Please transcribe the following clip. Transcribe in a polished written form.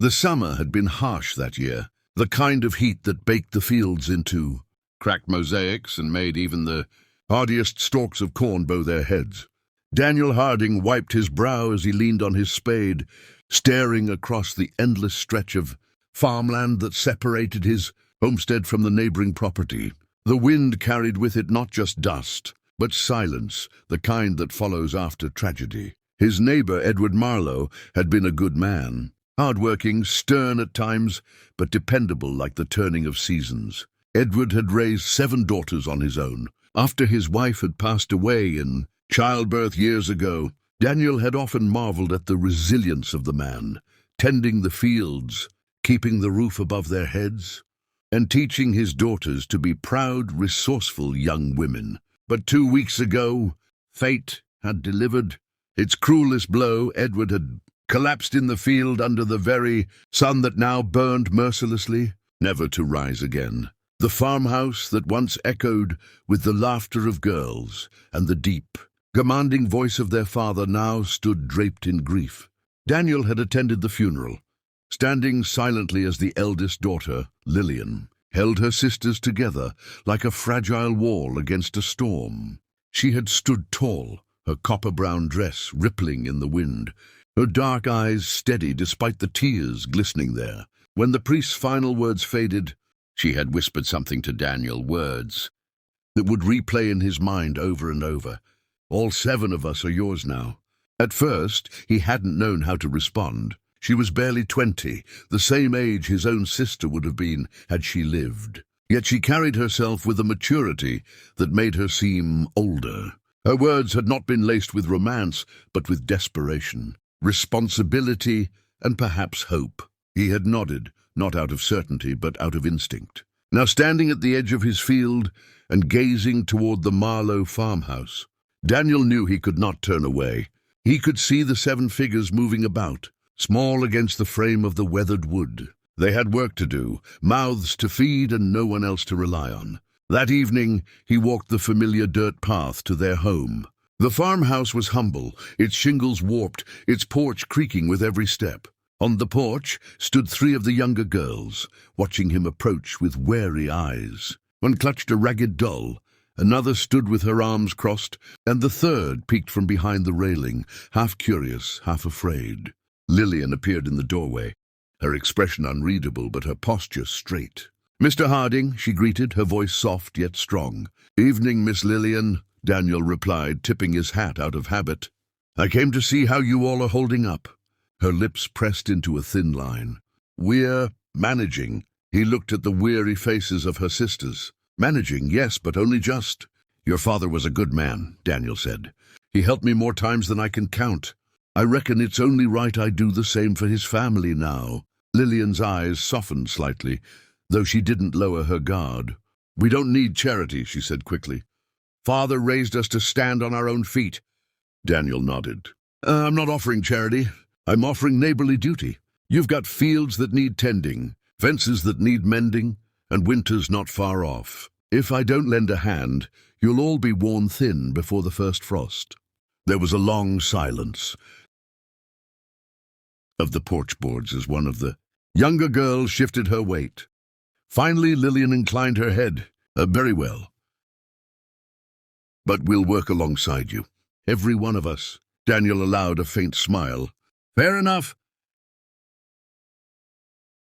The summer had been harsh that year, the kind of heat that baked the fields into cracked mosaics and made even the hardiest stalks of corn bow their heads. Daniel Harding wiped his brow as he leaned on his spade, staring across the endless stretch of farmland that separated his homestead from the neighboring property. The wind carried with it not just dust, but silence, the kind that follows after tragedy. His neighbor, Edward Marlowe, had been a good man, hard-working, stern at times, but dependable like the turning of seasons. Edward had raised 7 daughters on his own. After his wife had passed away in childbirth years ago, Daniel had often marveled at the resilience of the man, tending the fields, keeping the roof above their heads, and teaching his daughters to be proud, resourceful young women. But 2 weeks ago, fate had delivered its cruelest blow. Edward had collapsed in the field under the very sun that now burned mercilessly, never to rise again. The farmhouse that once echoed with the laughter of girls and the deep, commanding voice of their father now stood draped in grief. Daniel had attended the funeral, standing silently as the eldest daughter, Lillian, held her sisters together like a fragile wall against a storm. She had stood tall, her copper-brown dress rippling in the wind, her dark eyes steady despite the tears glistening there. When the priest's final words faded, she had whispered something to Daniel, words that would replay in his mind over and over. "All 7 of us are yours now." At first, he hadn't known how to respond. She was barely 20, the same age his own sister would have been had she lived. Yet she carried herself with a maturity that made her seem older. Her words had not been laced with romance, but with desperation, responsibility, and perhaps hope. He had nodded, not out of certainty, but out of instinct. Now standing at the edge of his field and gazing toward the Marlowe farmhouse, Daniel knew he could not turn away. He could see the 7 figures moving about, small against the frame of the weathered wood. They had work to do, mouths to feed and no one else to rely on. That evening, he walked the familiar dirt path to their home. The farmhouse was humble, its shingles warped, its porch creaking with every step. On the porch stood 3 of the younger girls, watching him approach with wary eyes. One clutched a ragged doll, another stood with her arms crossed, and the third peeked from behind the railing, half curious, half afraid. Lillian appeared in the doorway, her expression unreadable but her posture straight. "Mr. Harding," she greeted, her voice soft yet strong. "Evening, Miss Lillian," Daniel replied, tipping his hat out of habit. "I came to see how you all are holding up." Her lips pressed into a thin line. "We're managing." He looked at the weary faces of her sisters. "Managing, yes, but only just." "Your father was a good man," Daniel said. "He helped me more times than I can count. I reckon it's only right I do the same for his family now." Lillian's eyes softened slightly, though she didn't lower her guard. "We don't need charity," she said quickly. "Father raised us to stand on our own feet." Daniel nodded. "I'm not offering charity. I'm offering neighborly duty. You've got fields that need tending, fences that need mending, and winters not far off. If I don't lend a hand, you'll all be worn thin before the first frost." There was a long silence of the porch boards as one of the younger girls shifted her weight. Finally, Lillian inclined her head. "Very well. But we'll work alongside you. Every one of us." Daniel allowed a faint smile. "Fair enough.